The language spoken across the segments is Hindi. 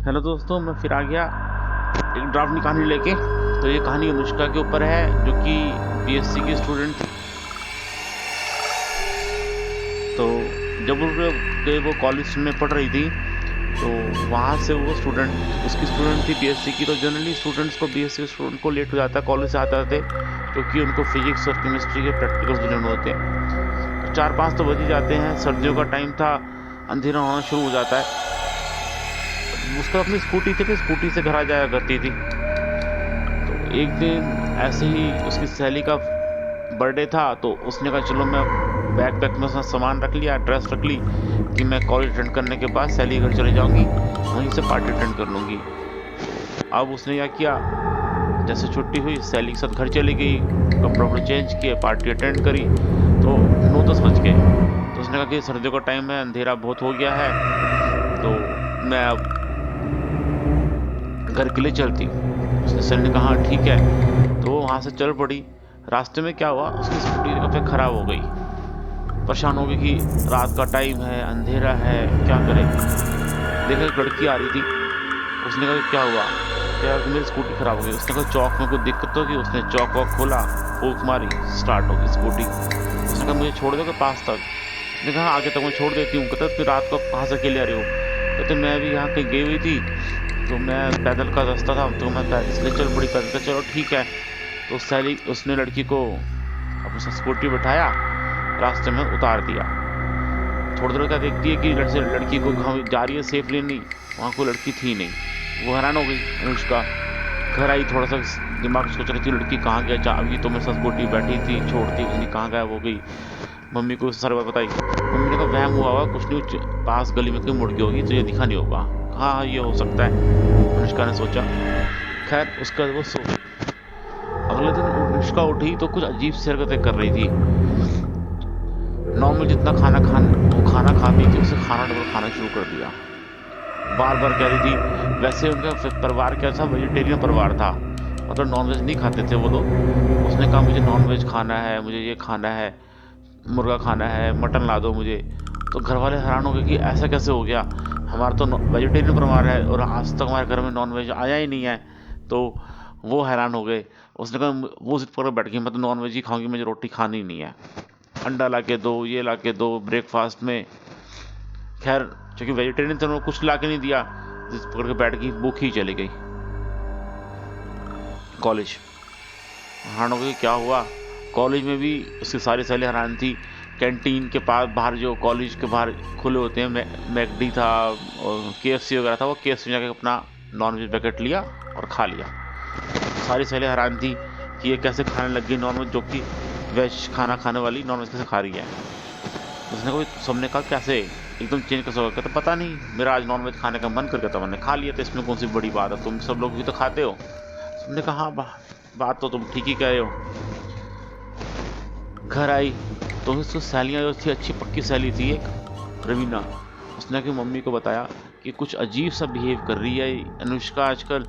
हेलो दोस्तों, मैं फिर आ गया एक ड्राफ्ट कहानी लेके। तो ये कहानी अनुष्का के ऊपर है, जो कि बीएससी की स्टूडेंट थी। तो जब वो कॉलेज में पढ़ रही थी, तो वहाँ से वो स्टूडेंट उसकी स्टूडेंट थी बीएससी की। तो जनरली स्टूडेंट्स को बीएससी स्टूडेंट को लेट हो जाता है कॉलेज से आते आते, क्योंकि उनको फिजिक्स और केमिस्ट्री के प्रैक्टिकल्स देने होते हैं। तो 4-5 तो बज ही जाते हैं। सर्दियों का टाइम था, अंधेरा होना शुरू हो जाता है। उसका अपनी स्कूटी थी, तो स्कूटी से घर आ जाया करती थी। तो एक दिन ऐसे ही उसकी सहेली का बर्थडे था, तो उसने कहा चलो मैं बैग पैक में उसने सामान रख लिया, ड्रेस रख ली कि मैं कॉलेज अटेंड करने के बाद सहेली के घर चले जाऊंगी, वहीं से पार्टी अटेंड कर लूंगी। तो अब उसने क्या किया, जैसे छुट्टी हुई सहेली के साथ घर चली गई, कपड़े वपड़े चेंज किए, पार्टी अटेंड करी। तो 9-10 बज गए। तो उसने कहा कि सर्दियों का टाइम है, अंधेरा बहुत हो गया है, तो मैं अब घर के लिए चलती हूँ। उसने सर ने कहा ठीक है। तो वो वहाँ से चल पड़ी। रास्ते में क्या हुआ, उसकी स्कूटी का फिर खराब हो गई। परेशान हो गई कि रात का टाइम है, अंधेरा है, क्या करे। देखा एक लड़की आ रही थी। उसने कहा क्या हुआ, क्या कि मेरी स्कूटी खराब हो गई। उसने कहा चौक में कोई दिक्कत होगी। उसने चौक वॉक खोला, फूक मारी, स्टार्ट हो गई स्कूटी। उसने कहा मुझे छोड़ दोगे पास तक। उसने कहा आगे तक मैं छोड़ देती हूँ। कहता फिर रात को कहाँ से अकेले आ रही हो। कहते मैं भी यहाँ कहीं गई हुई थी, तो मैं पैदल का रास्ता था, तो मैं इसलिए चल पड़ी पैदल का। चलो ठीक है। तो सैली उसने लड़की को अपनी स्कूटी बिठाया, रास्ते में उतार दिया। थोड़ी देर क्या देखती है कि लड़की को जा रही है सेफली, नहीं वहाँ कोई लड़की थी नहीं। वो हैरान हो गई अनुष्का। घर आई, थोड़ा सा दिमाग सोच रही थी लड़की कहाँ गया, अभी तो मेरे साथ स्कूटी बैठी थी, छोड़ती नहीं, कहाँ गायब हो गई। मम्मी को सारी बात बताई। मम्मी ने कहा वहम हुआ होगा, कुछ नहीं, पास गली में कहीं मुड़ गई होगी, तो ये दिखा नहीं होगा। हाँ ये हो सकता है, अनुष्का ने सोचा। खैर उसका वो सो गई। अगले दिन अनुष्का उठी तो कुछ अजीब सी हरकतें कर रही थी। नॉर्मल जितना वो खाना खाती थी, उससे खाना डबल खाना शुरू कर दिया। बार बार कह रही थी। वैसे उनका परिवार क्या था, वेजिटेरियन परिवार था, मतलब नॉनवेज नहीं खाते थे वो लोग। उसने कहा मुझे नॉनवेज खाना है, मुझे ये खाना है, मुर्गा खाना है, मटन ला दो मुझे। तो घर वाले हैरान हो गए कि ऐसा कैसे हो गया, हमारा तो वेजिटेरियन परिवार है और आज तक हमारे घर में नॉनवेज आया ही नहीं है। तो वो हैरान हो गए। उसने कहा वो जिद पर बैठ गई, मैं तो नॉनवेज ही खाऊंगी, मुझे रोटी खानी नहीं है, अंडा ला के दो, ये ला के दो ब्रेकफास्ट में। खैर क्योंकि वेजिटेरियन थे उन्होंने कुछ ला के नहीं दिया, जिद पकड़ के बैठ गई, भूखी चली गई कॉलेज। हैरान हो गई क्या हुआ। कॉलेज में भी उसकी सारी सहेली हैरान थी। कैंटीन के पास बाहर, जो कॉलेज के बाहर खुले होते हैं, मैकडी था और केएफसी वगैरह था, वो केएफसी में जाके अपना नॉनवेज पैकेट लिया और खा लिया। सारी सहेली हैरान थी कि ये कैसे खाने लग गई नॉनवेज, जो कि वेज खाना खाने वाली नॉनवेज कैसे खा रही है। उसने कोई सबने कहा कैसे एकदम चेंज कैसे होगा। कहता पता नहीं, मेरा आज नॉनवेज खाने का मन कर गया था, मैंने खा लिया, तो इसमें कौन सी बड़ी बात है, तुम सब लोग भी तो खाते हो। सबने कहा हाँ बात तो तुम ठीक ही कह रहे हो। घर आई तो उसकी सहेलियाँ जो थी, अच्छी पक्की सहेली थी एक, रवीना। उसने अपनी मम्मी को बताया कि कुछ अजीब सा बिहेव कर रही है अनुष्का आजकल।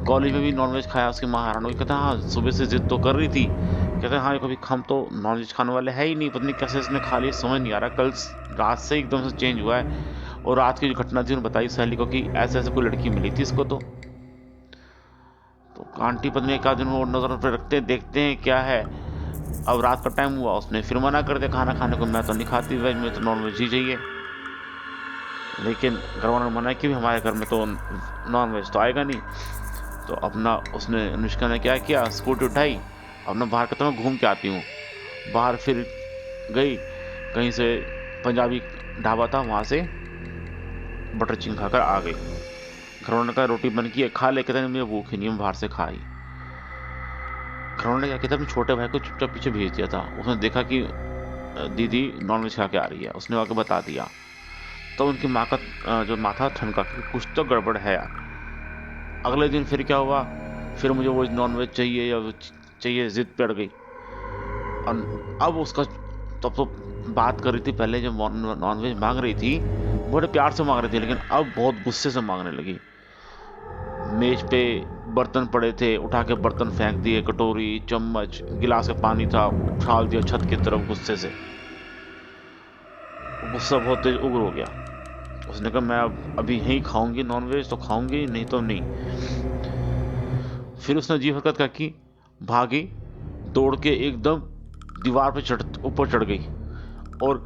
कॉलेज में भी नॉनवेज खाया। उसकी माँ हैरान हुई, कहता हाँ सुबह से जिद तो कर रही थी। कहते हाँ कभी हम तो नॉनवेज खाने वाले है ही नहीं, पता नहीं कैसे इसने खा लिया, समझ नहीं आ रहा। कल रात से एकदम से चेंज हुआ है। और रात की जो घटना थी उन्होंने बताई सहेली को कि ऐसे ऐसे कोई लड़की मिली थी इसको। तो आंटी पत्नी एक आध दिन वो नजर पर रखते हैं, देखते हैं क्या है। अब रात का टाइम हुआ, उसने फिर मना कर दिया खाना खाने को, मैं तो नहीं खाती वेज, में तो नॉन वेज ही चाहिए। लेकिन घर वालों ने मना कि भी हमारे घर में तो नॉन वेज तो आएगा नहीं। तो अपना उसने अनुष्का ने क्या किया, स्कूटी उठाई, अपना बाहर कहता मैं घूम के आती हूँ। बाहर फिर गई, कहीं से पंजाबी ढाबा था, वहाँ से बटर चिकन खाकर आ गई। घर वालों ने कहा रोटी बन की है, खा ले। कहते नहीं मुझे भूख ही नहीं, मैं बाहर से खाई। घर वालों ने क्या किया था, अपने छोटे भाई को चुपचाप पीछे भेज दिया था। उसने देखा कि दीदी नॉनवेज खा के आ रही है, उसने आके बता दिया। तो उनकी माँ का जो माथा ठनका कि कुछ तो गड़बड़ है यार। अगले दिन फिर क्या हुआ, फिर मुझे वो नॉनवेज चाहिए या चाहिए, जिद पड़ गई। और अब उसका तब तो बात कर रही थी, पहले जब नॉनवेज मांग रही थी बड़े प्यार से मांग रही थी, लेकिन अब बहुत गुस्से से मांगने लगी। मेज पे बर्तन पड़े थे, उठा के बर्तन फेंक दिए, कटोरी चम्मच गिलास का पानी था उछाल दिया छत की तरफ गुस्से से। गुस्सा बहुत तेज उग्र हो गया। उसने कहा मैं अब अभी यहीं खाऊंगी, नॉनवेज तो खाऊंगी, नहीं तो नहीं। फिर उसने अजीब हरकत क्या की, भागी, दौड़ के एकदम दीवार पे ऊपर चढ़ गई और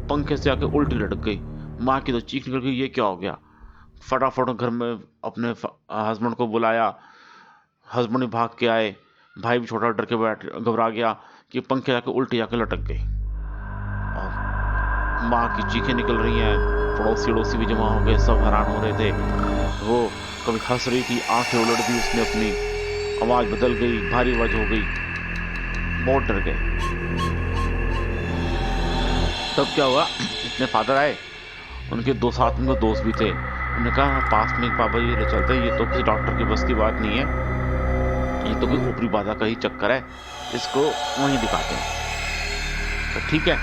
पंखे से आके उल्टी लटक गई। माँ की तो चीख निकल गई, ये क्या हो गया। फटाफट घर में अपने हस्बैंड को बुलाया, हस्बैंड भी भाग के आए, भाई भी छोटा डर के बैठ घबरा गया कि पंखे जाके उल्टी जाके लटक गई। और माँ की चीखें निकल रही हैं, पड़ोसी अड़ोसी भी जमा हो गए, सब हैरान हो रहे थे। वो कभी हंस रही थी, आंखें उलट दी उसने अपनी, आवाज बदल गई, भारी आवाज हो गई, बहुत डर गए। तब क्या हुआ, इतने फादर आए, उनके दो साथ में दोस्त भी थे। उन्होंने कहा पास में एक बाबा जी ले चलते हैं, ये तो किसी डॉक्टर की बस की बात नहीं है, ये तो कोई ऊपरी बाधा का ही चक्कर है, इसको वहीं दिखाते हैं। तो ठीक है,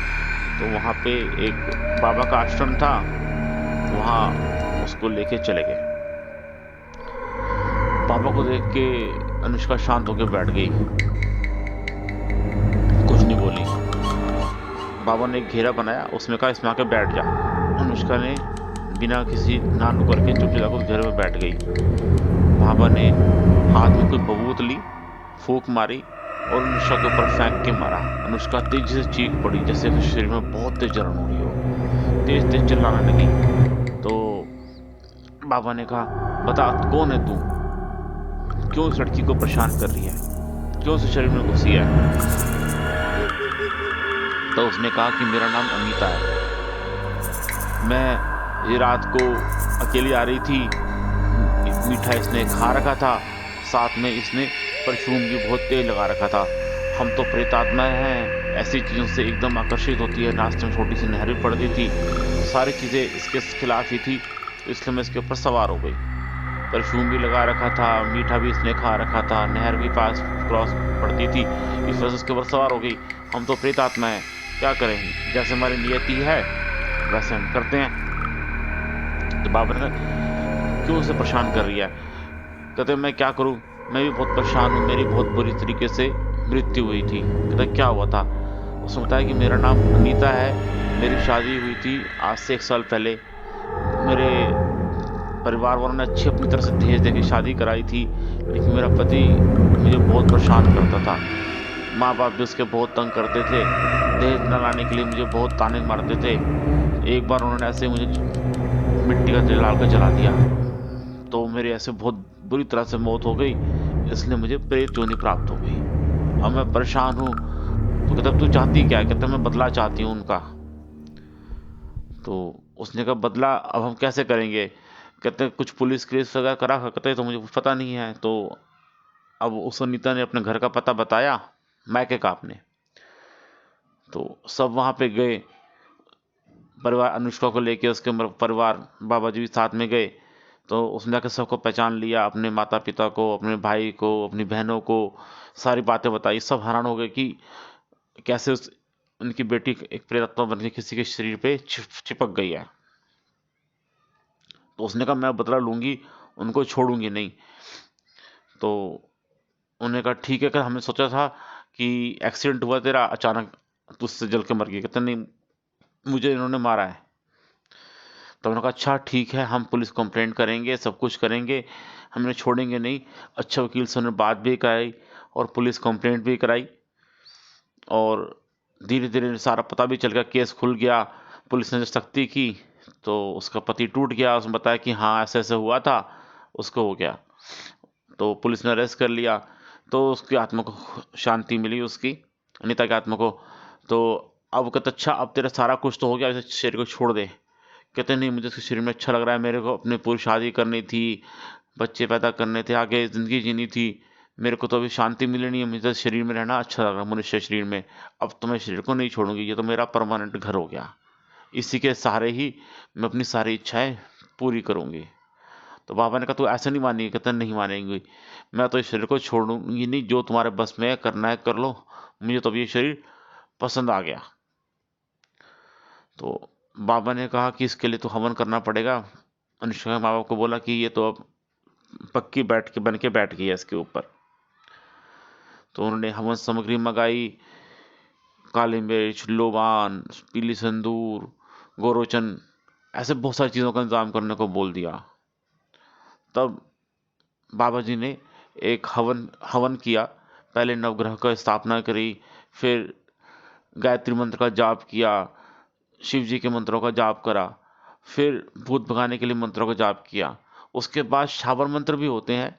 तो वहाँ पे एक बाबा का आश्रम था, वहाँ उसको लेके चले गए। बाबा को देख के अनुष्का शांत होकर बैठ गई, कुछ नहीं बोली। बाबा ने एक घेरा बनाया, उसमें कहा इसमें आके बैठ जा। अनुष्का ने बिना किसी ना नुकर के चुपचाप उस घेरे में बैठ गई। बाबा ने हाथ में कोई बबूत ली, फूंक मारी और अनुष्का के ऊपर फेंक के मारा। अनुष्का तेजी से चीख पड़ी, जैसे उसके शरीर में बहुत तेज जलन हो रही हो, तेज तेज चिल्लाने लगी। तो बाबा ने कहा बता कौन है तू, क्यों इस लड़की को परेशान कर रही है, क्यों उसे शरीर में घुसी है। तो उसने कहा कि मेरा नाम अनीता है, मैं ये रात को अकेली आ रही थी, मीठा इसने खा रखा था, साथ में इसने परफ्यूम भी बहुत तेज लगा रखा था। हम तो प्रेतात्माएं हैं, ऐसी चीज़ों से एकदम आकर्षित होती है। रास्ते में छोटी सी नहर भी पड़ती थी, सारी चीज़ें इसके खिलाफ ही थी, तो इसलिए मैं इसके ऊपर सवार हो गई। परफ्यूम भी लगा रखा था, मीठा भी इसने खा रखा था, नहर भी पास क्रॉस पड़ती थी, इस वजह से उसके ऊपर सवार हो गई। हम तो प्रेतात्मा हैं, क्या करेंगे, जैसे हमारी नियति है वैसे हम करते हैं। तो बाबा ने कहा क्यों उसे परेशान कर रही है। कहते मैं क्या करूं, मैं भी बहुत परेशान हूं, मेरी बहुत बुरी तरीके से मृत्यु हुई थी। कहते क्या हुआ था। उसने बताया कि मेरा नाम अनीता है, मेरी शादी हुई थी आज से 1 साल पहले। मेरे परिवार वालों ने अच्छी अपनी तरफ से दहेज दे के शादी कराई थी, लेकिन मेरा पति मुझे बहुत परेशान करता था। माँ बाप भी उसके बहुत तंग करते थे, दहेज न लाने के लिए मुझे बहुत ताने मारते थे। एक बार उन्होंने ऐसे मुझे मिट्टी का तेल डालकर जला दिया, तो मेरी ऐसे बहुत बुरी तरह से मौत हो गई, इसलिए मुझे प्रेत योनि प्राप्त हो गई। अब मैं परेशान हूँ। तो कहता तू चाहती क्या है। कहता मैं बदला चाहती हूँ उनका। तो उसने कहा बदला अब हम कैसे करेंगे। कहते कुछ पुलिस केस वगैरह करा। कहते तो मुझे पता नहीं है। तो अब उस अनीता ने अपने घर का पता बताया, मैके का अपने। तो सब वहाँ पे गए, परिवार अनुष्का को लेके उसके परिवार बाबा जी भी साथ में गए। तो उसने जाकर सबको पहचान लिया, अपने माता पिता को, अपने भाई को, अपनी बहनों को, सारी बातें बताई। सब हैरान हो गए कि कैसे उनकी बेटी एक प्रेतात्मा बन के किसी के शरीर पे चिपक गई है। तो उसने कहा मैं बदला लूंगी, उनको छोड़ूंगी नहीं। तो उन्होंने कहा ठीक है। हमने सोचा था कि एक्सीडेंट हुआ तेरा अचानक, तुझसे जल के मर गई। कहते नहीं, मुझे इन्होंने मारा है। तो उन्होंने कहा अच्छा ठीक है, हम पुलिस कंप्लेंट करेंगे, सब कुछ करेंगे, हमने छोड़ेंगे नहीं। अच्छा वकील से उन्होंने बात भी कराई और पुलिस कंप्लेंट भी कराई, और धीरे धीरे सारा पता भी चल गया, केस खुल गया। पुलिस ने जो सख्ती की तो उसका पति टूट गया। उसने बताया कि हाँ ऐसे ऐसे हुआ था, उसको हो गया। तो पुलिस ने अरेस्ट कर लिया। तो उसकी आत्मा को शांति मिली, उसकी अनीता की आत्मा को। तो अब कहते अच्छा अब तेरा सारा कुछ तो हो गया, इस शरीर को छोड़ दे। कहते नहीं, मुझे इसके शरीर में अच्छा लग रहा है, मेरे को अपनी पूरी शादी करनी थी, बच्चे पैदा करने थे, आगे ज़िंदगी जीनी थी, मेरे को तो अभी शांति मिली नहीं है, मुझे शरीर में रहना अच्छा लग रहा है, मनुष्य शरीर में। अब तो मैं शरीर को नहीं छोड़ूंगी, ये तो मेरा परमानेंट घर हो गया, इसी के सहारे ही मैं अपनी सारी इच्छाएं पूरी करूंगी। तो बाबा ने कहा तू ऐसा नहीं मानेगी। कहता नहीं मानेंगी, मैं तो इस शरीर को छोड़ूंगी नहीं, जो तुम्हारे बस में करना है कर लो, मुझे तो अब ये शरीर पसंद आ गया। तो बाबा ने कहा कि इसके लिए तो हवन करना पड़ेगा। अनुष्का के माँ बाप को बोला कि ये तो अब पक्की बैठ के बन के बैठ गई है इसके ऊपर। तो उन्होंने हवन सामग्री मंगाई, काली मिर्च, लोबान, पीली संदूर, गोरोचन, ऐसे बहुत सारी चीज़ों का इंतजाम करने को बोल दिया। तब बाबा जी ने एक हवन हवन किया। पहले नवग्रह का स्थापना करी, फिर गायत्री मंत्र का जाप किया, शिव जी के मंत्रों का जाप करा, फिर भूत भगाने के लिए मंत्रों का जाप किया। उसके बाद शावर मंत्र भी होते हैं,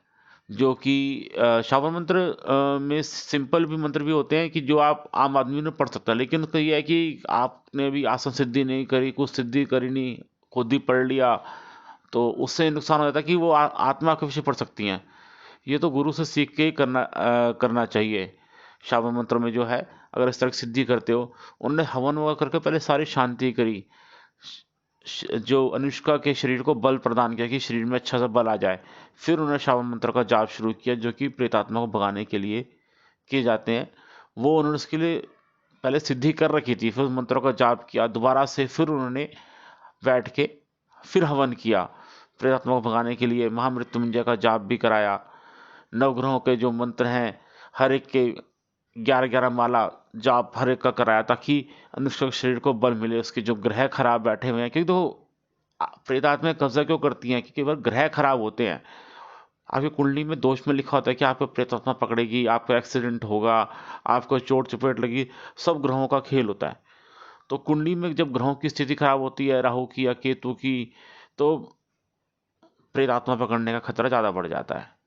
जो कि शावर मंत्र में सिंपल भी मंत्र भी होते हैं कि जो आप आम आदमी ने पढ़ सकता है, लेकिन उसका ये है कि आपने भी आसन सिद्धि नहीं करी, कुछ सिद्धि करी नहीं, खुद ही पढ़ लिया, तो उससे नुकसान हो जाता है कि वो आत्मा के विषय पढ़ सकती हैं। ये तो गुरु से सीख के ही करना चाहिए। शावर मंत्र में जो है, अगर इस तरह की सिद्धि करते हो, उन्होंने हवन वगैरह करके पहले सारी शांति करी, जो अनुष्का के शरीर को बल प्रदान किया कि शरीर में अच्छा सा बल आ जाए। फिर उन्होंने शावन मंत्र का जाप शुरू किया, जो कि प्रेतात्मा को भगाने के लिए किए जाते हैं। वो उन्होंने उसके लिए पहले सिद्धि कर रखी थी, फिर उस मंत्रों का जाप किया दोबारा से, फिर उन्होंने बैठ के फिर हवन किया प्रेतात्मा को भगाने के लिए। महामृत्युंजय का जाप भी कराया। नवग्रहों के जो मंत्र हैं, हर एक के 11-11 माला जाप हर एक का कराया, ताकि अनुष्का के शरीर को बल मिले। उसके जो ग्रह खराब बैठे हुए हैं, क्योंकि तो प्रेतात्मा कब्जा क्यों करती हैं, क्योंकि वह ग्रह खराब होते हैं। आपकी कुंडली में दोष में लिखा होता है कि आपको प्रेतात्मा पकड़ेगी, आपको एक्सीडेंट होगा, आपको चोट चपेट लगी, सब ग्रहों का खेल होता है। तो कुंडली में जब ग्रहों की स्थिति खराब होती है, राहु की या केतु की, तो प्रेतात्मा पकड़ने का खतरा ज़्यादा बढ़ जाता है।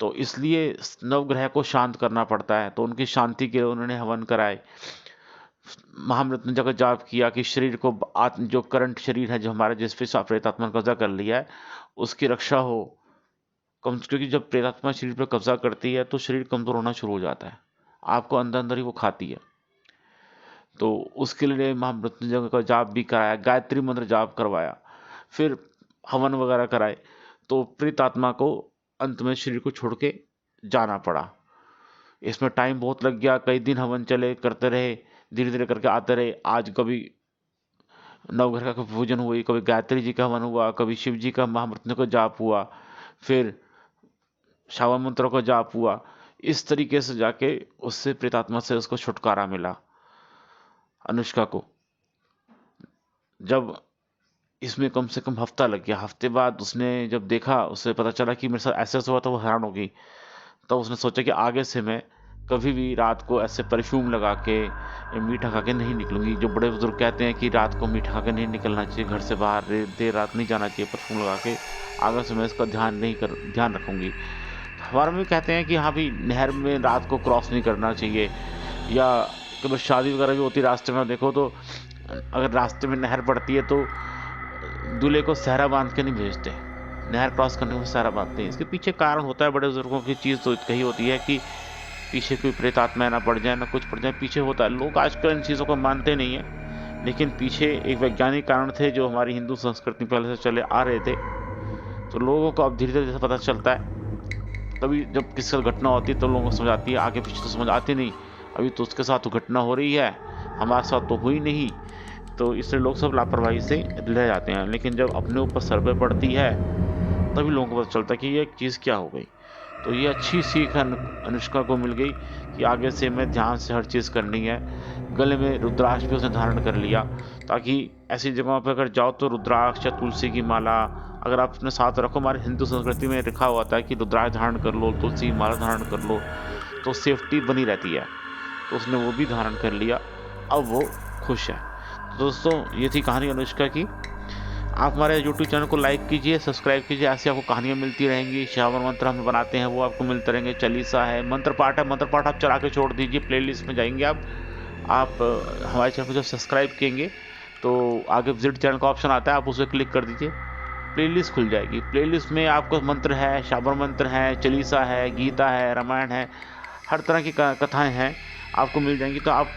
तो इसलिए नवग्रह को शांत करना पड़ता है, तो उनकी शांति के लिए उन्होंने हवन कराए, महामृत्युंजय का जाप किया कि शरीर को जो करंट शरीर है, जो हमारा जिस पे प्रेतात्मा ने कब्जा कर लिया है, उसकी रक्षा हो। क्योंकि जब प्रेतात्मा शरीर पर कब्जा करती है तो शरीर कमजोर होना शुरू हो जाता है, आपको अंदर अंदर ही वो खाती है। तो उसके लिए महामृत्युंजय का जाप भी कराया, गायत्री मंत्र जाप करवाया, फिर हवन वगैरह कराए। तो प्रेतात्मा को अंत में शरीर को छोड़ के जाना पड़ा। इसमें टाइम बहुत लग गया, कई दिन हवन चले, करते रहे, धीरे धीरे करके आते रहे। आज कभी नवग्रह का पूजन हुई, कभी गायत्री जी का हवन हुआ, कभी शिव जी का महामृत्युंजय का जाप हुआ, फिर शावन मंत्रों का जाप हुआ। इस तरीके से जाके उससे प्रेतात्मा से उसको छुटकारा मिला अनुष्का को। जब इसमें कम से कम हफ्ता लग गया, हफ्ते बाद उसने जब देखा, उसे पता चला कि मेरे साथ ऐसा हुआ, तो वो हैरान हो गई। तब उसने सोचा कि आगे से मैं कभी भी रात को ऐसे परफ्यूम लगा के, मीठा खा के नहीं निकलूंगी। जो बड़े बुजुर्ग कहते हैं कि रात को मीठा खा के नहीं निकलना चाहिए, घर से बाहर देर रात नहीं जाना चाहिए परफ्यूम लगा के, आगे से मैं इसका ध्यान रखूंगी। हमारे में कहते हैं कि हाँ भी, नहर में रात को क्रॉस नहीं करना चाहिए, या कभी शादी वगैरह भी होती है रास्ते में, देखो तो अगर रास्ते में नहर पड़ती है तो दूल्हे को सहरा बांध के नहीं भेजते, नहर क्रॉस करने को सहरा बांधते हैं। इसके पीछे कारण होता है, बड़े बुजुर्गों की चीज़ तो कही होती है कि पीछे कोई प्रेत आत्मा ना पड़ जाए, ना कुछ पड़ जाए, पीछे होता है। लोग आजकल इन चीज़ों को मानते नहीं है, लेकिन पीछे एक वैज्ञानिक कारण थे जो हमारी हिंदू संस्कृति पहले से चले आ रहे थे। तो लोगों को अब धीरे धीरे पता चलता है, तभी जब किसी साथ घटना होती है तो लोगों को समझ आती है, आगे पीछे तो समझ आती नहीं। अभी तो उसके साथ तो घटना हो रही है, हमारे साथ तो हुई नहीं, तो इसलिए लोग सब लापरवाही से रह जाते हैं। लेकिन जब अपने ऊपर सर पड़ती है, तभी लोगों को पता चलता है कि ये चीज़ क्या हो गई। तो ये अच्छी सीख अनुष्का को मिल गई कि आगे से मैं ध्यान से हर चीज़ करनी है। गले में रुद्राक्ष भी उसने धारण कर लिया, ताकि ऐसी जगहों पर अगर जाओ तो रुद्राक्ष या तुलसी की माला अगर आप अपने साथ रखो। हमारी हिंदू संस्कृति में लिखा हुआ था कि रुद्राक्ष धारण कर लो, तुलसी की माला धारण कर लो, तो सेफ्टी बनी रहती है। तो उसने वो भी धारण कर लिया, अब वो खुश है। तो दोस्तों, ये थी कहानी अनुष्का की। आप हमारे यूट्यूब चैनल को लाइक कीजिए, सब्सक्राइब कीजिए, ऐसे आपको कहानियाँ मिलती रहेंगी। श्रावण मंत्र हम बनाते हैं, वो आपको मिलते रहेंगे। चालीसा है, मंत्र पाठ है, मंत्र पाठ आप चला के छोड़ दीजिए, प्लेलिस्ट में जाएंगे आप हमारे चैनल को जब सब्सक्राइब किएंगे तो आगे विजिट चैनल का ऑप्शन आता है, आप उसे क्लिक कर दीजिए, प्लेलिस्ट खुल जाएगी। प्लेलिस्ट में आपको मंत्र है, श्रावण मंत्र है, चालीसा है, गीता है, रामायण है, हर तरह की कथाएँ हैं, आपको मिल जाएंगी। तो आप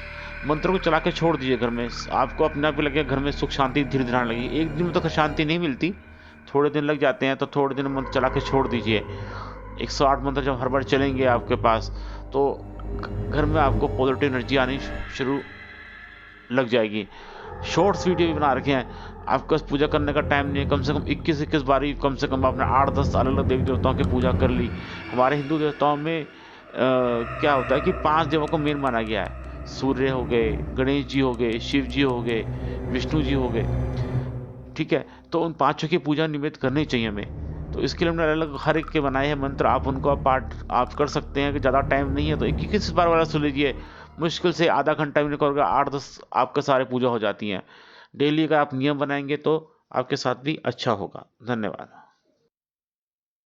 मंत्र को चला के छोड़ दीजिए घर में, आपको अपने आप ही लगे घर में सुख शांति धीरे धीरे आने लगी। एक दिन में तो शांति नहीं मिलती, थोड़े दिन लग जाते हैं, तो थोड़े दिन मंत्र चला के छोड़ दीजिए। 108 मंत्र जब हर बार चलेंगे आपके पास, तो घर में आपको पॉजिटिव एनर्जी आनी शुरू लग जाएगी। शॉर्ट्स वीडियो भी बना रखे हैं, आपका पूजा करने का टाइम नहीं है, कम से कम 21 बारी कम से कम आपने 8-10 अलग अलग देवी देवताओं की पूजा कर ली। हमारे हिंदू देवताओं में क्या होता है कि 5 देवों को मेन माना गया है। सूर्य हो गए, गणेश जी हो गए, शिव जी हो गए, विष्णु जी हो गए। ठीक है, तो उन पाँचों की पूजा नियमित करनी चाहिए हमें। तो इसके लिए हमने अलग हर एक के बनाए हैं मंत्र, आप उनको आप पाठ आप कर सकते हैं। कि ज़्यादा टाइम नहीं है तो 21 बार वाला सुन लीजिए, मुश्किल से आधा घंटा भी नहीं करोगे, 8-10 आपके सारे पूजा हो जाती हैं। डेली का आप नियम बनाएंगे तो आपके साथ भी अच्छा होगा। धन्यवाद।